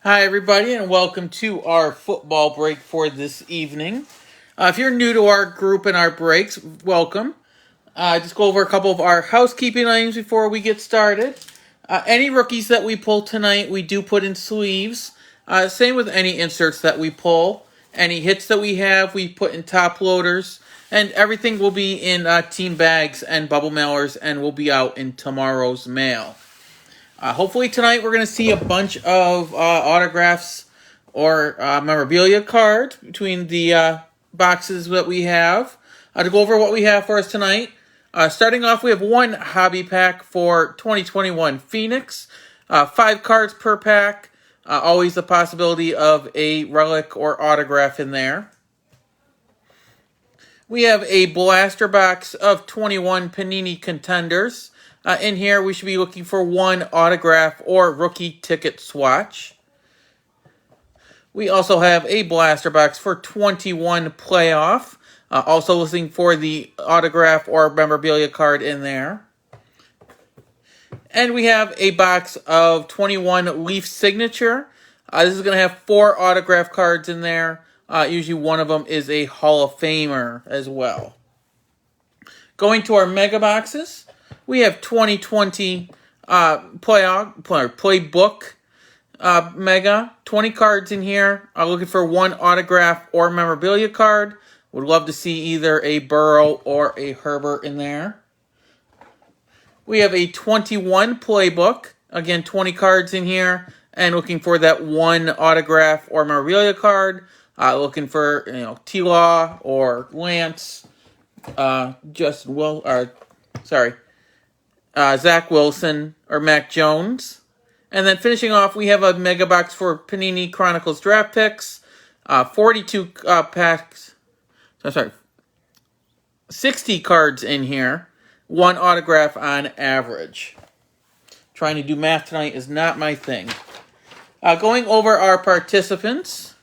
Hi, everybody, and welcome to our football break for this evening. If you're new to our group and our breaks, welcome. Just go over a couple of our housekeeping items before we get started. Any rookies that we pull tonight, we do put in sleeves. Same with any inserts that we pull. Any hits that we have, we put in top loaders. And everything will be in team bags and bubble mailers and will be out in tomorrow's mail. Hopefully tonight we're going to see a bunch of autographs or memorabilia cards between the boxes that we have. To go over what we have for us tonight, starting off we have one hobby pack for 2021 Phoenix. 5 cards per pack. Always the possibility of a relic or autograph in there. We have a blaster box of 21 Panini Contenders. In here, we should be looking for one autograph or rookie ticket swatch. We also have a blaster box for 21 playoff. Also looking for the autograph or memorabilia card in there. And we have a box of 21 Leaf signature. This is going to have 4 autograph cards in there. Usually one of them is a Hall of Famer as well. Going to our mega boxes, we have 2020 playbook mega, 20 cards in here. I'm looking for one autograph or memorabilia card. Would love to see either a Burrow or a Herbert in there. We have a 21 playbook, again 20 cards in here, and looking for that one autograph or memorabilia card. Looking for T-Law or Lance, Zach Wilson or Mac Jones. And then finishing off, we have a mega box for Panini Chronicles draft picks. 42 packs. 60 cards in here. One autograph on average. Trying to do math tonight is not my thing. Going over our participants,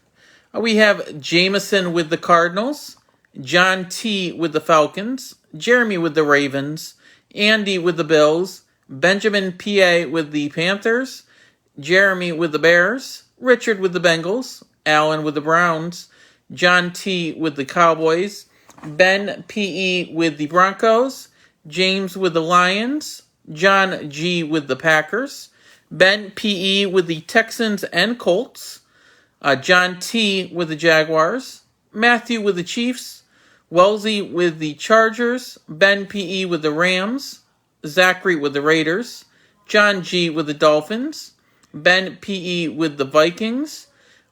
we have Jameson with the Cardinals, John T. with the Falcons, Jeremy with the Ravens, Andy with the Bills, Benjamin P.A. with the Panthers, Jeremy with the Bears, Richard with the Bengals, Alan with the Browns, John T. with the Cowboys, Ben P.E. with the Broncos, James with the Lions, John G. with the Packers, Ben P.E. with the Texans and Colts, John T. with the Jaguars, Matthew with the Chiefs, Wellesley with the Chargers, Ben P.E. with the Rams, Zachary with the Raiders, John G. with the Dolphins, Ben P.E. with the Vikings,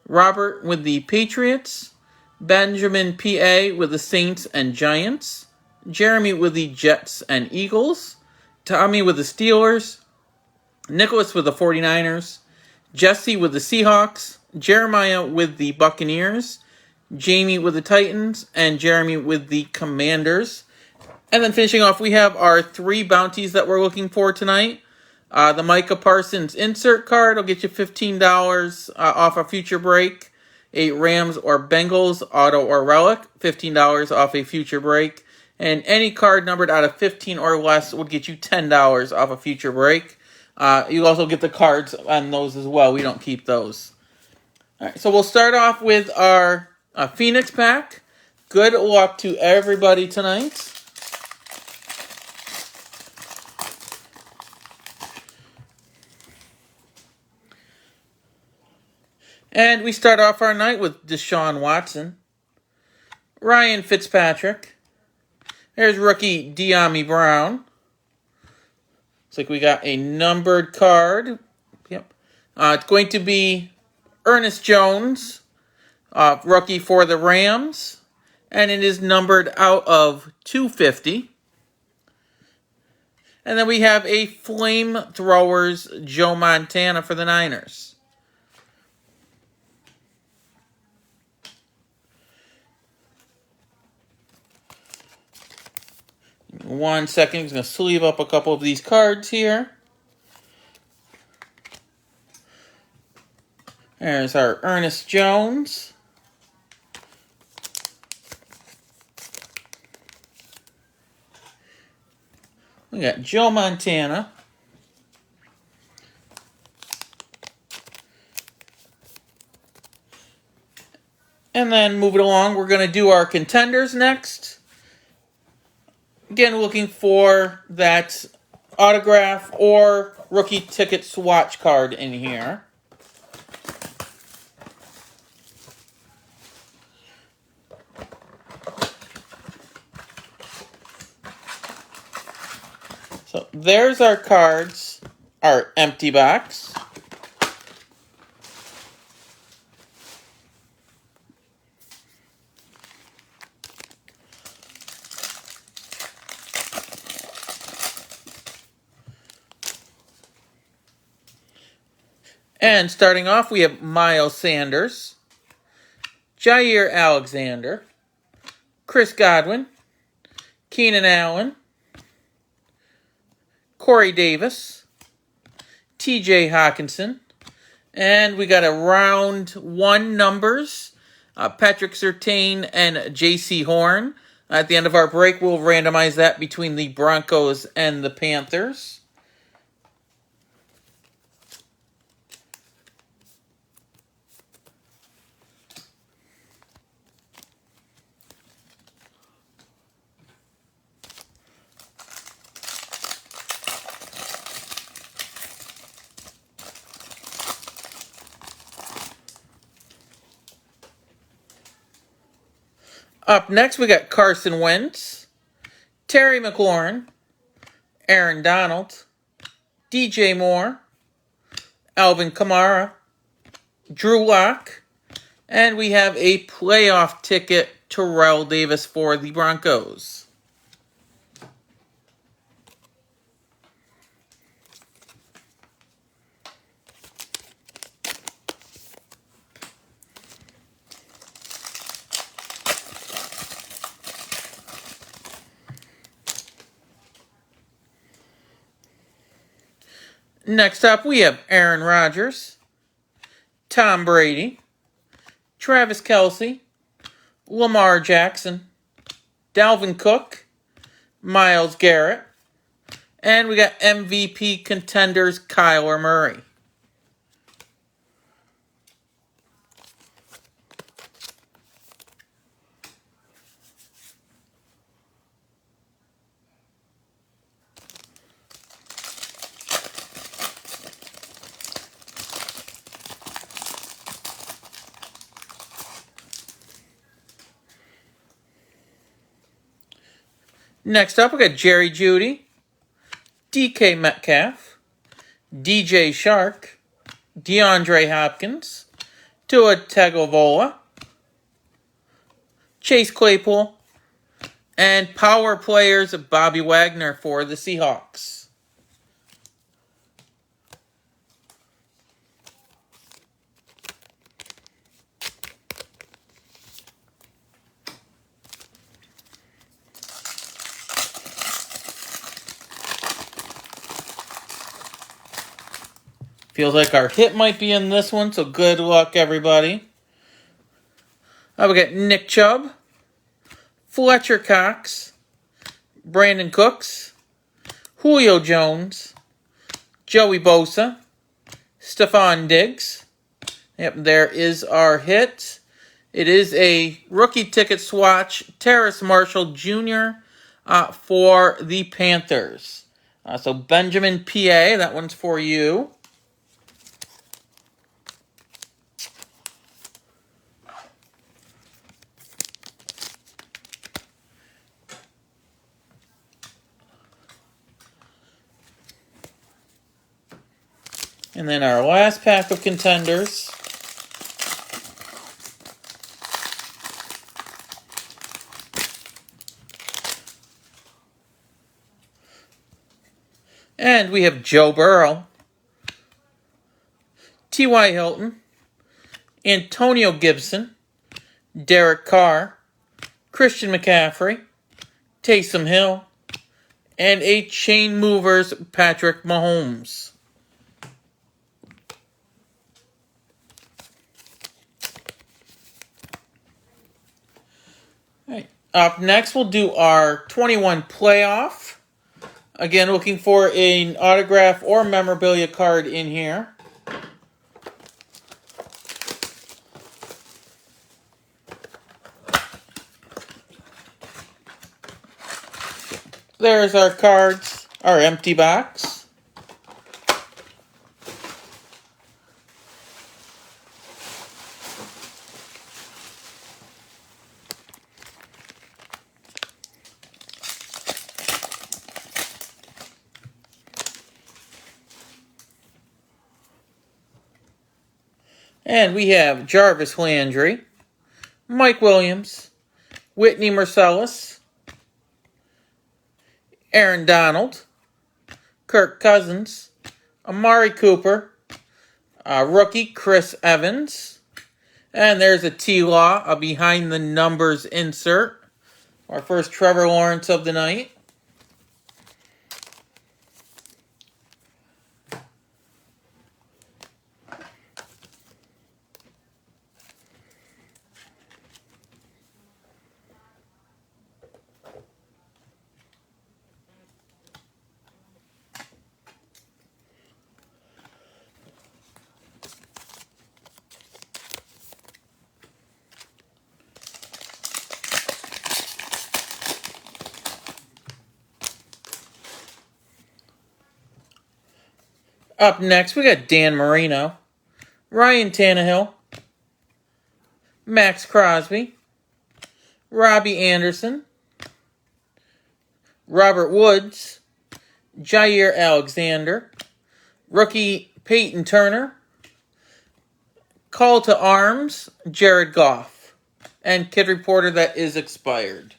Robert with the Patriots, Benjamin P.A. with the Saints and Giants, Jeremy with the Jets and Eagles, Tommy with the Steelers, Nicholas with the 49ers, Jesse with the Seahawks, Jeremiah with the Buccaneers, Jamie with the Titans, and Jeremy with the Commanders. And then finishing off, we have our 3 bounties that we're looking for tonight. The Micah Parsons insert card will get you $15 off a future break. A Rams or Bengals auto or relic, $15 off a future break. And any card numbered out of 15 or less would get you $10 off a future break. You also get the cards on those as well. We don't keep those. All right, so we'll start off with our Phoenix pack. Good luck to everybody tonight. And we start off our night with Deshaun Watson, Ryan Fitzpatrick. There's rookie De'Ami Brown. Looks like we got a numbered card. Yep. It's going to be Ernest Jones, rookie for the Rams. And it is numbered out of 250. And then we have a Flamethrowers Joe Montana for the Niners. One second, I'm just going to sleeve up a couple of these cards here. There's our Ernest Jones. We got Joe Montana. And then moving along, we're going to do our Contenders next. Again, looking for that autograph or rookie ticket swatch card in here. So there's our cards, our empty box. And starting off, we have Miles Sanders, Jair Alexander, Chris Godwin, Keenan Allen, Corey Davis, TJ Hawkinson, and we got a round 1 numbers, Patrick Surtain and JC Horn. At the end of our break, we'll randomize that between the Broncos and the Panthers. Up next, we got Carson Wentz, Terry McLaurin, Aaron Donald, DJ Moore, Alvin Kamara, Drew Lock, and we have a playoff ticket, Terrell Davis for the Broncos. Next up, we have Aaron Rodgers, Tom Brady, Travis Kelce, Lamar Jackson, Dalvin Cook, Myles Garrett, and we got MVP contenders Kyler Murray. Next up, we got Jerry Jeudy, DK Metcalf, DJ Shark, DeAndre Hopkins, Tua Tagovailoa, Chase Claypool, and power players Bobby Wagner for the Seahawks. Feels like our hit might be in this one, so good luck, everybody. We got Nick Chubb, Fletcher Cox, Brandon Cooks, Julio Jones, Joey Bosa, Stephon Diggs. Yep, there is our hit. It is a rookie ticket swatch, Terrace Marshall Jr. For the Panthers. So Benjamin P.A., that one's for you. And then our last pack of contenders. And we have Joe Burrow, T.Y. Hilton, Antonio Gibson, Derek Carr, Christian McCaffrey, Taysom Hill, and a Chain Movers Patrick Mahomes. Up next, we'll do our 21 playoff. Again, looking for an autograph or memorabilia card in here. There's our cards, our empty box. And we have Jarvis Landry, Mike Williams, Whitney Mercilus, Aaron Donald, Kirk Cousins, Amari Cooper, rookie Chris Evans, and there's a T-Law, a behind the numbers insert. Our first Trevor Lawrence of the night. Up next, we got Dan Marino, Ryan Tannehill, Max Crosby, Robbie Anderson, Robert Woods, Jair Alexander, rookie Peyton Turner, Call to Arms, Jared Goff, and Kid Reporter that is expired.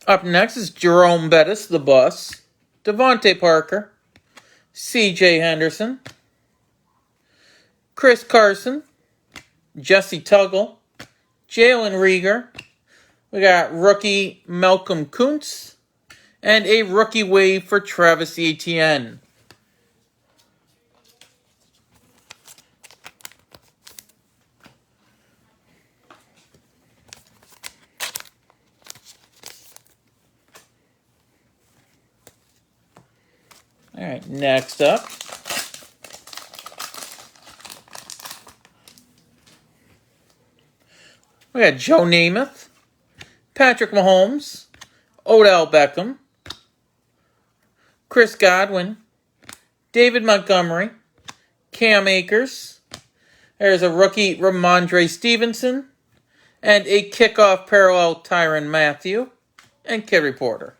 Up next is Jerome Bettis, the Bus, Devontae Parker, C.J. Henderson, Chris Carson, Jesse Tuggle, Jalen Rieger. We got rookie Malcolm Kuntz, and a rookie wave for Travis Etienne. All right, next up, we got Joe Namath, Patrick Mahomes, Odell Beckham, Chris Godwin, David Montgomery, Cam Akers. There's a rookie Ramondre Stevenson, and a kickoff parallel Tyrann Mathieu, and Kid Reporter.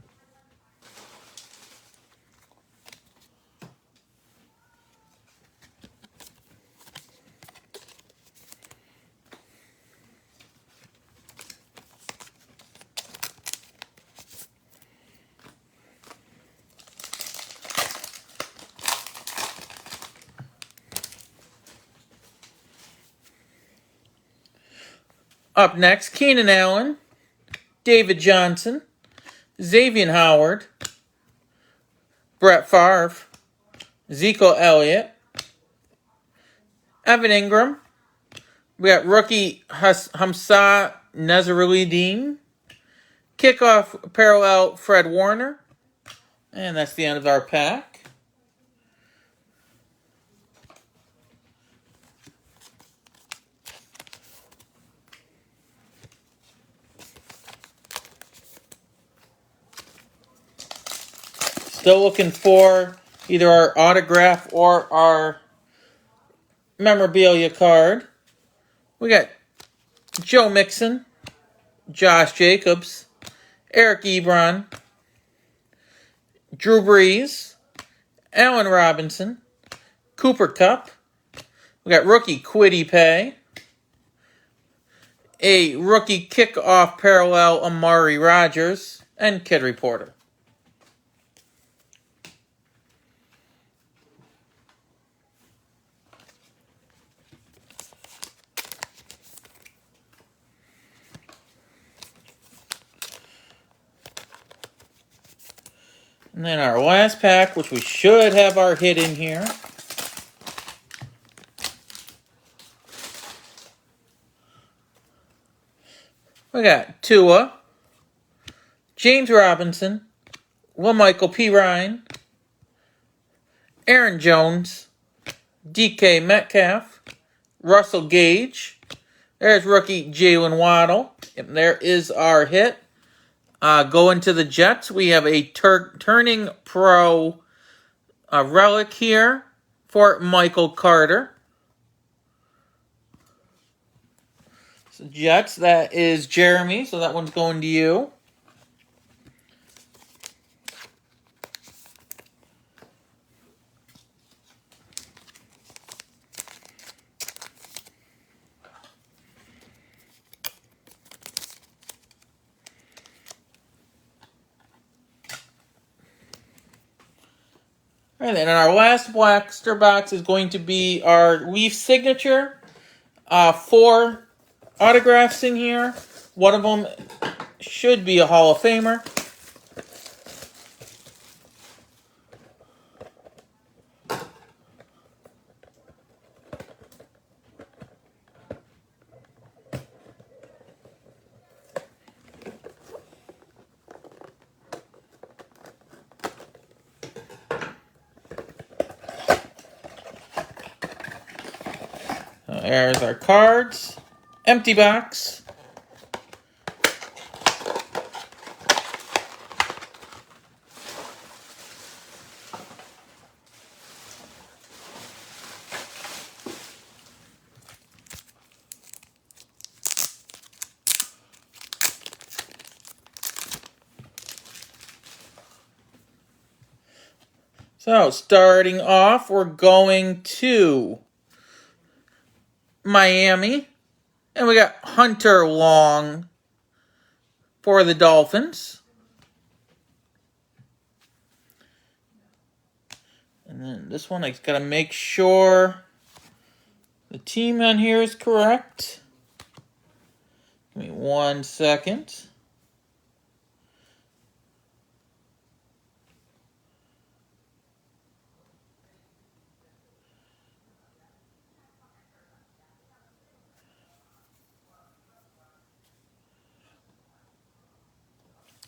Up next, Keenan Allen, David Johnson, Xavier Howard, Brett Favre, Zeke Elliott, Evan Ingram. We got rookie Hamza Nazaruddin, kickoff parallel Fred Warner, and that's the end of our pack. Still looking for either our autograph or our memorabilia card. We got Joe Mixon, Josh Jacobs, Eric Ebron, Drew Brees, Allen Robinson, Cooper Kupp. We got rookie Kwity Paye, a rookie kickoff parallel Amari Rodgers, and Kid Reporter. And then our last pack, which we should have our hit in here. We got Tua, James Robinson, Michael P. Ryan, Aaron Jones, DK Metcalf, Russell Gage. There's rookie Jalen Waddle. And there is our hit. Going to the Jets, we have a turning pro relic here for Michael Carter. So Jets, that is Jeremy, so that one's going to you. And then our last blaster box is going to be our Leaf signature. 4 autographs in here. One of them should be a Hall of Famer. There's our cards. Empty box. So, starting off, we're going to Miami. And we got Hunter Long for the Dolphins. And then this one, I just got to make sure the team on here is correct. Give me 1 second.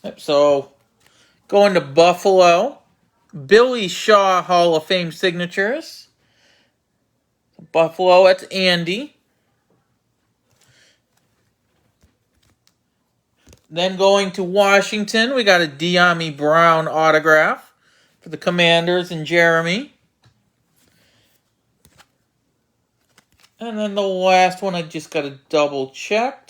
Yep, so going to Buffalo. Billy Shaw Hall of Fame signatures. Buffalo, that's Andy. Then going to Washington, we got a De'Ami Brown autograph for the Commanders and Jeremy. And then the last one, I just got to double check.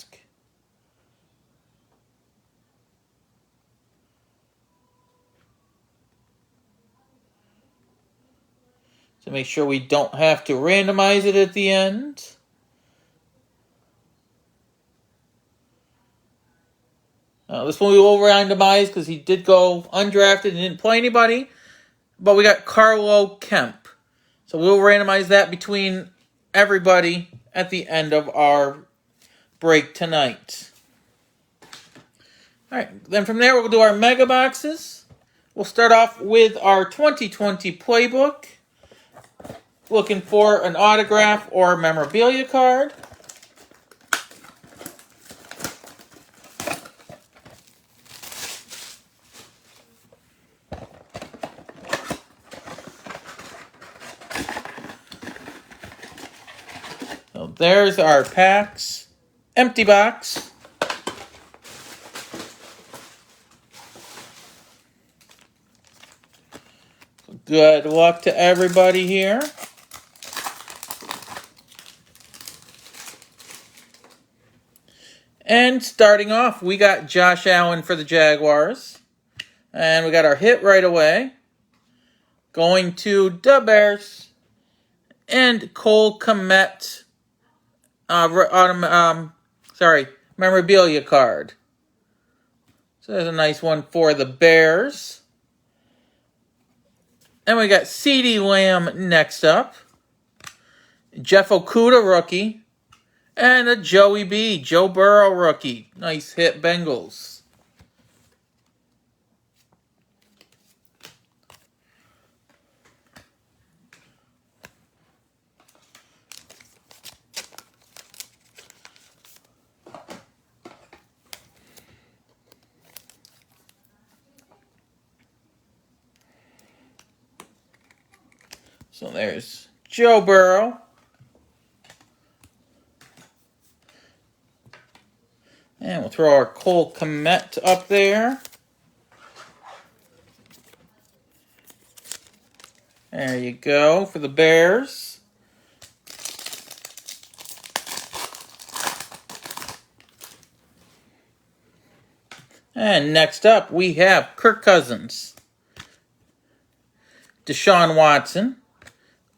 To make sure we don't have to randomize it at the end. This one we will randomize because he did go undrafted and didn't play anybody. But we got Carlo Kemp. So we'll randomize that between everybody at the end of our break tonight. Alright, then from there we'll do our mega boxes. We'll start off with our 2020 playbook. Looking for an autograph or memorabilia card. So there's our packs. Empty box. Good luck to everybody here. And starting off, we got Josh Allen for the Jaguars. And we got our hit right away. Going to the Bears. And Cole Kmet. Memorabilia card. So there's a nice one for the Bears. And we got CeeDee Lamb next up. Jeff Okudah rookie. And a Joey B. Joe Burrow rookie. Nice hit, Bengals. So there's Joe Burrow. And we'll throw our Cole Kmet up there. There you go for the Bears. And next up, we have Kirk Cousins, Deshaun Watson,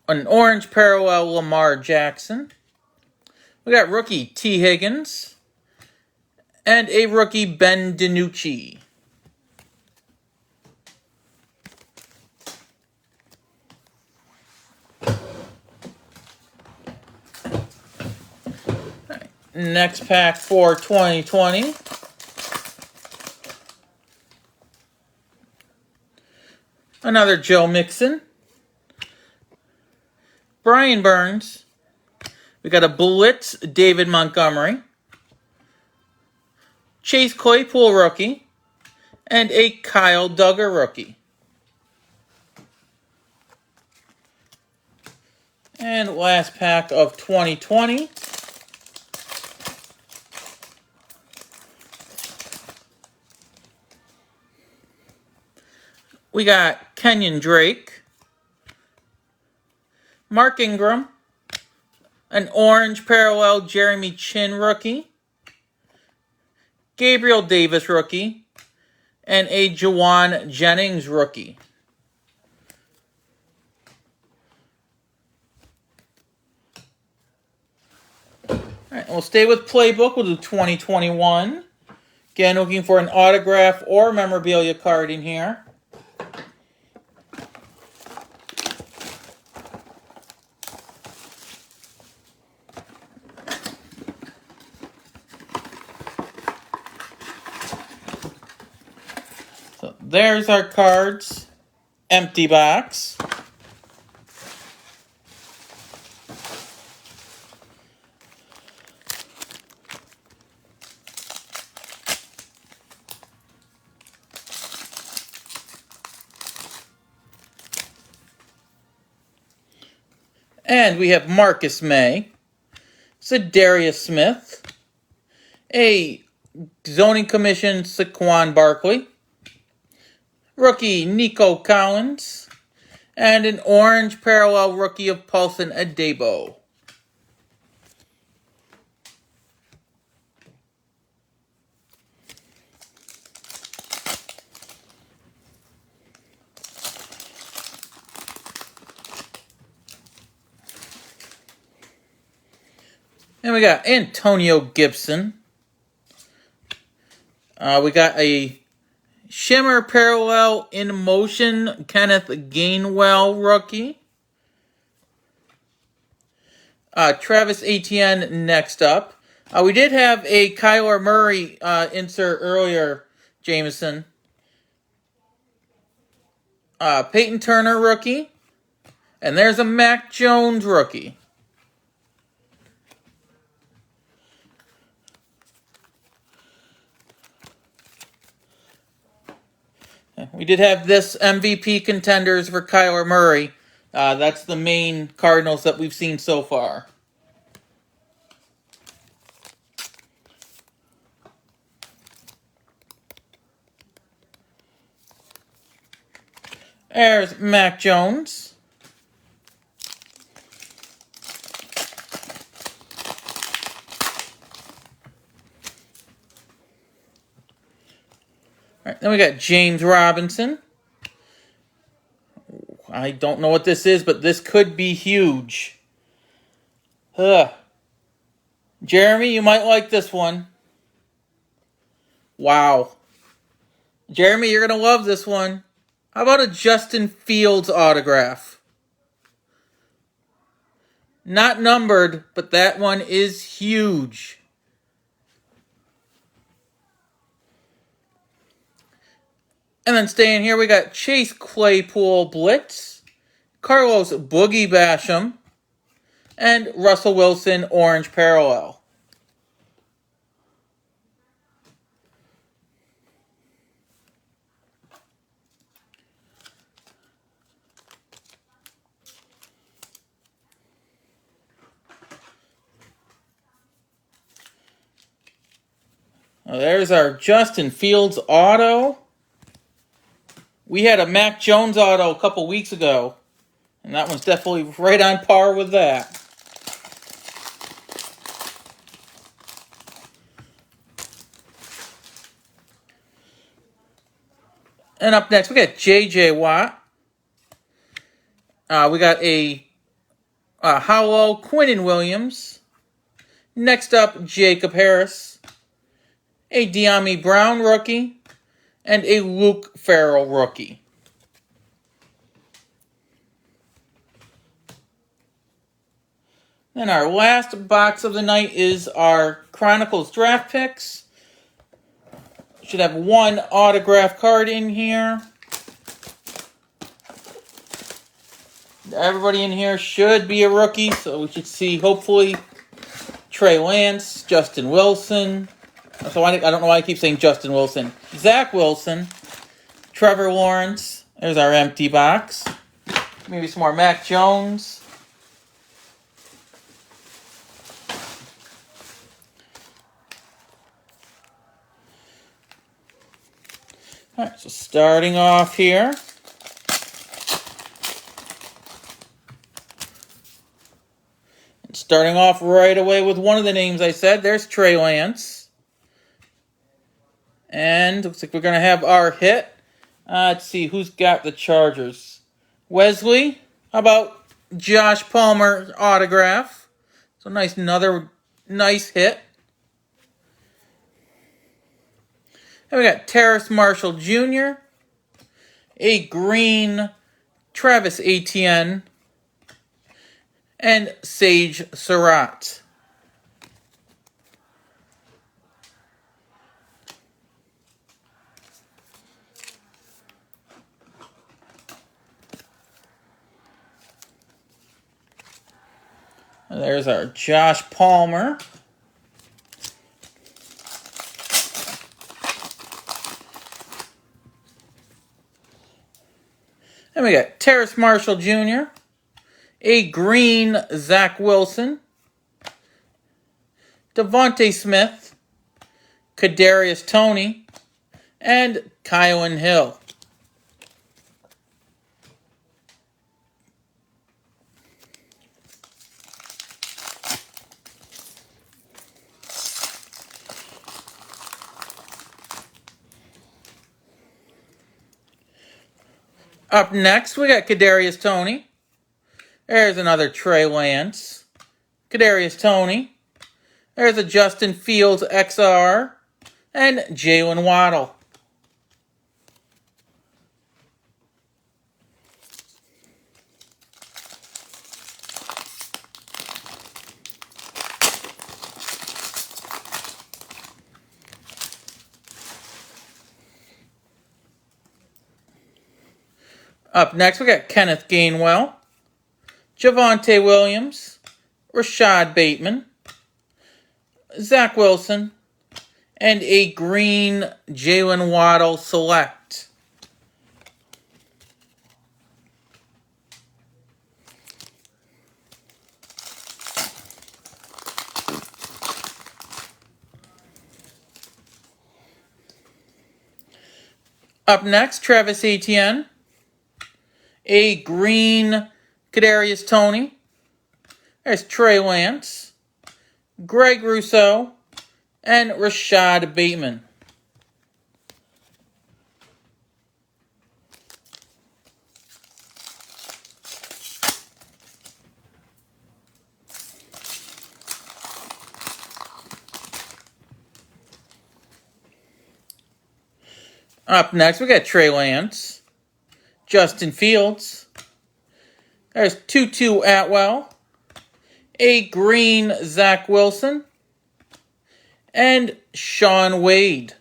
an orange parallel Lamar Jackson. We got rookie T. Higgins, and a rookie Ben DiNucci. Right. Next pack for 2020. Another Joe Mixon. Brian Burns. We got a Blitz David Montgomery. Chase Claypool rookie. And a Kyle Duggar rookie. And last pack of 2020. We got Kenyon Drake, Mark Ingram, an orange parallel Jeremy Chin rookie, Gabriel Davis rookie, and a Jawan Jennings rookie. All right, we'll stay with Playbook. We'll do 2021. Again, looking for an autograph or memorabilia card in here. So there's our cards. Empty box. And we have Marcus May, Za'Darius Smith, a zoning commission Saquon Barkley, rookie Nico Collins, and an orange parallel rookie of Paulson Adebo. And we got Antonio Gibson. We got a Shimmer Parallel in Motion Kenneth Gainwell rookie. Travis Etienne next up. We did have a Kyler Murray insert earlier, Jameson. Peyton Turner rookie. And there's a Mac Jones rookie. We did have this MVP contenders for Kyler Murray. That's the main Cardinals that we've seen so far. There's Mac Jones. All right, then we got James Robinson. I don't know what this is, but this could be huge. Jeremy, you might like this one. Wow. Jeremy, you're going to love this one. How about a Justin Fields autograph? Not numbered, but that one is huge. And then staying here, we got Chase Claypool Blitz, Carlos Boogie Basham, and Russell Wilson Orange Parallel. Well, there's our Justin Fields auto. We had a Mac Jones auto a couple weeks ago, and that one's definitely right on par with that. And up next, we got J.J. Watt. We got a Howell, Quinnen Williams. Next up, Jacob Harris. A De'Ami Brown rookie. And a Luke Farrell rookie. Then our last box of the night is our Chronicles draft picks. Should have one autograph card in here. Everybody in here should be a rookie, so we should see, hopefully, Trey Lance, Justin Wilson. So I don't know why I keep saying Justin Wilson. Zach Wilson, Trevor Lawrence. There's our empty box. Maybe some more Mac Jones. All right, so starting off here. Starting off right away with one of the names I said. There's Trey Lance. And looks like we're going to have our hit. Let's see, who's got the Chargers? Wesley. How about Josh Palmer autograph? So another nice hit. And we got Terrace Marshall Jr., a green Travis Etienne, and Sage Surratt. And there's our Josh Palmer. And we got Terrace Marshall Jr., a green Zach Wilson, Devontae Smith, Kadarius Toney, and Kylan Hill. Up next, we got Kadarius Toney. There's another Trey Lance. Kadarius Toney. There's a Justin Fields XR. And Jalen Waddle. Up next, we got Kenneth Gainwell, Javonte Williams, Rashad Bateman, Zach Wilson, and a green Jalen Waddle select. Up next, Travis Etienne, a green Kadarius Toney. There's Trey Lance, Greg Rousseau, and Rashad Bateman. Up next, we got Trey Lance, Justin Fields. There's Tutu Atwell, a green Zach Wilson, and Sean Wade.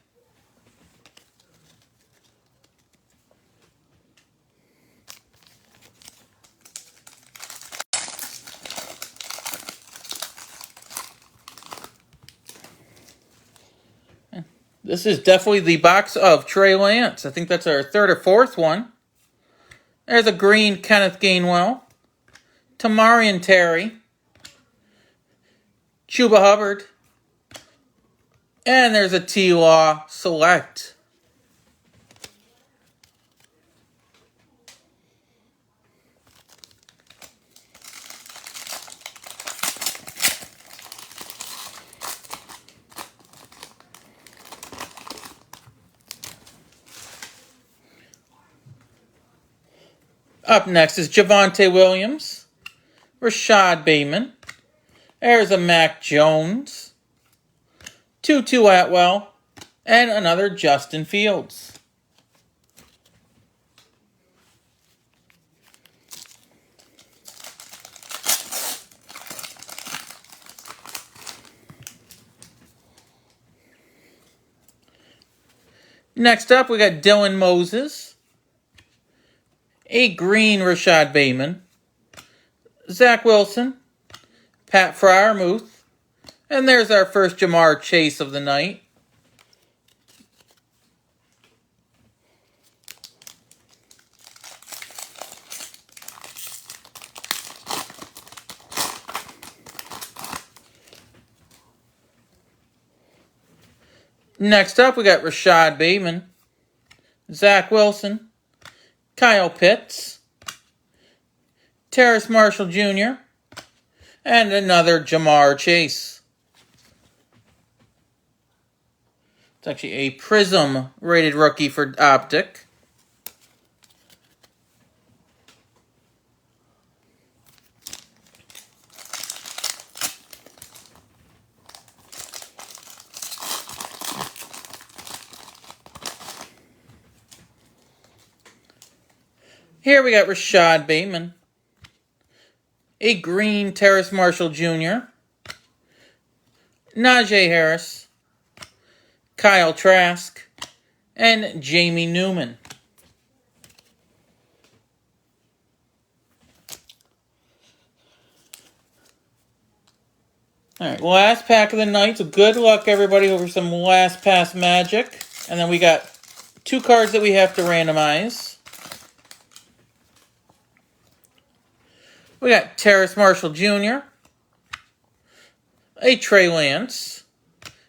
This is definitely the box of Trey Lance. I think that's our third or fourth one. There's a green Kenneth Gainwell, Tamarian Terry, Chuba Hubbard, And there's a T-Law Select. Up next is Javonte Williams, Rashad Bateman. There's a Mac Jones, Tutu Atwell, and another Justin Fields. Next up, we got Dylan Moses, a green Rashad Bateman, Zach Wilson, Pat Freiermuth, and there's our first Jamar Chase of the night. Next up, we got Rashad Bateman, Zach Wilson, Kyle Pitts, Terrace Marshall Jr., and another Jamar Chase. It's actually a Prism rated rookie for Optic. Here we got Rashad Bateman, a green Terrace Marshall Jr., Najee Harris, Kyle Trask, and Jamie Newman. Alright, last pack of the night, so good luck everybody over some last pass magic. And then we got 2 cards that we have to randomize. We got Terrace Marshall Jr., a Trey Lance,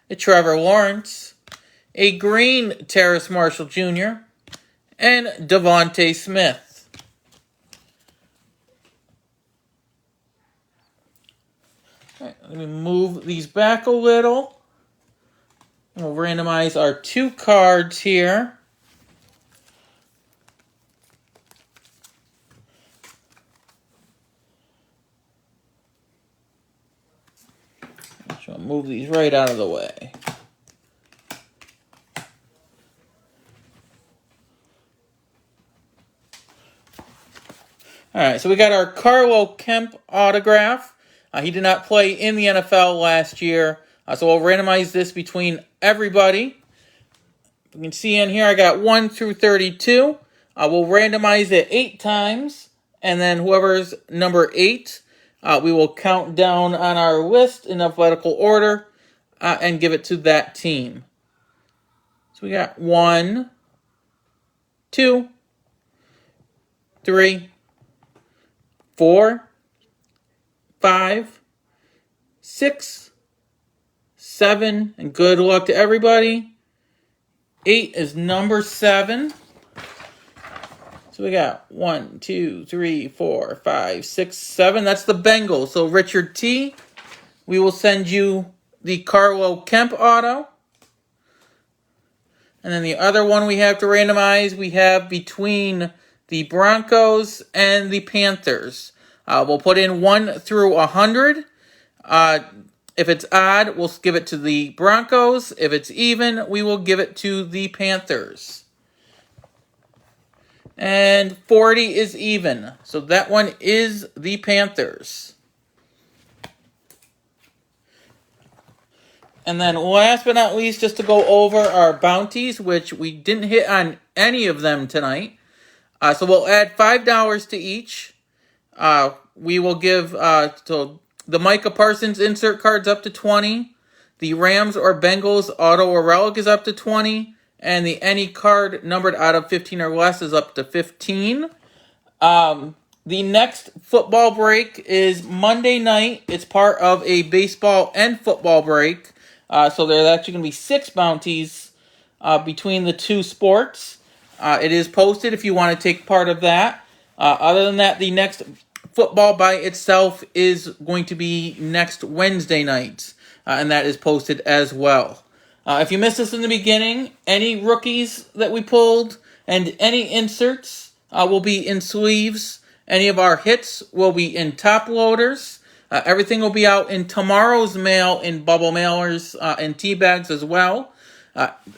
a Trevor Lawrence, a green Terrace Marshall Jr., and Devontae Smith. All right, let me move these back a little. We'll randomize our 2 cards here. So I'll move these right out of the way. Alright, so we got our Carlo Kemp autograph. He did not play in the NFL last year. So we'll randomize this between everybody. You can see in here I got 1 through 32. We'll randomize it 8 times. And then whoever's number 8, we will count down on our list in alphabetical order and give it to that team. So we got 1, 2, 3, 4, 5, 6, 7, and good luck to everybody. 8 is number 7. So we got 1, 2, 3, 4, 5, 6, 7. That's the Bengals. So Richard T., we will send you the Carlo Kemp auto. And then the other one we have to randomize, we have between the Broncos and the Panthers. We'll put in 1 through 100. If it's odd, we'll give it to the Broncos. If it's even, we will give it to the Panthers. And 40 is even. So that one is the Panthers. And then last but not least, just to go over our bounties, which we didn't hit on any of them tonight. So we'll add $5 to each. We will give to the Micah Parsons insert cards up to 20. The Rams or Bengals auto or relic is up to 20. And the any card numbered out of 15 or less is up to 15. The next football break is Monday night. It's part of a baseball and football break. So there's actually going to be 6 bounties between the 2 sports. It is posted if you want to take part of that. Other than that, the next football by itself is going to be next Wednesday night, and that is posted as well. If you missed us in the beginning, any rookies that we pulled and any inserts will be in sleeves. Any of our hits will be in top loaders. Everything will be out in tomorrow's mail in bubble mailers and tea bags as well.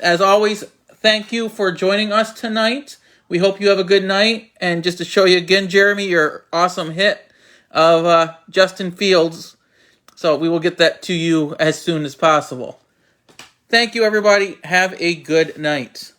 As always, thank you for joining us tonight. We hope you have a good night. And just to show you again, Jeremy, your awesome hit of Justin Fields. So we will get that to you as soon as possible. Thank you, everybody. Have a good night.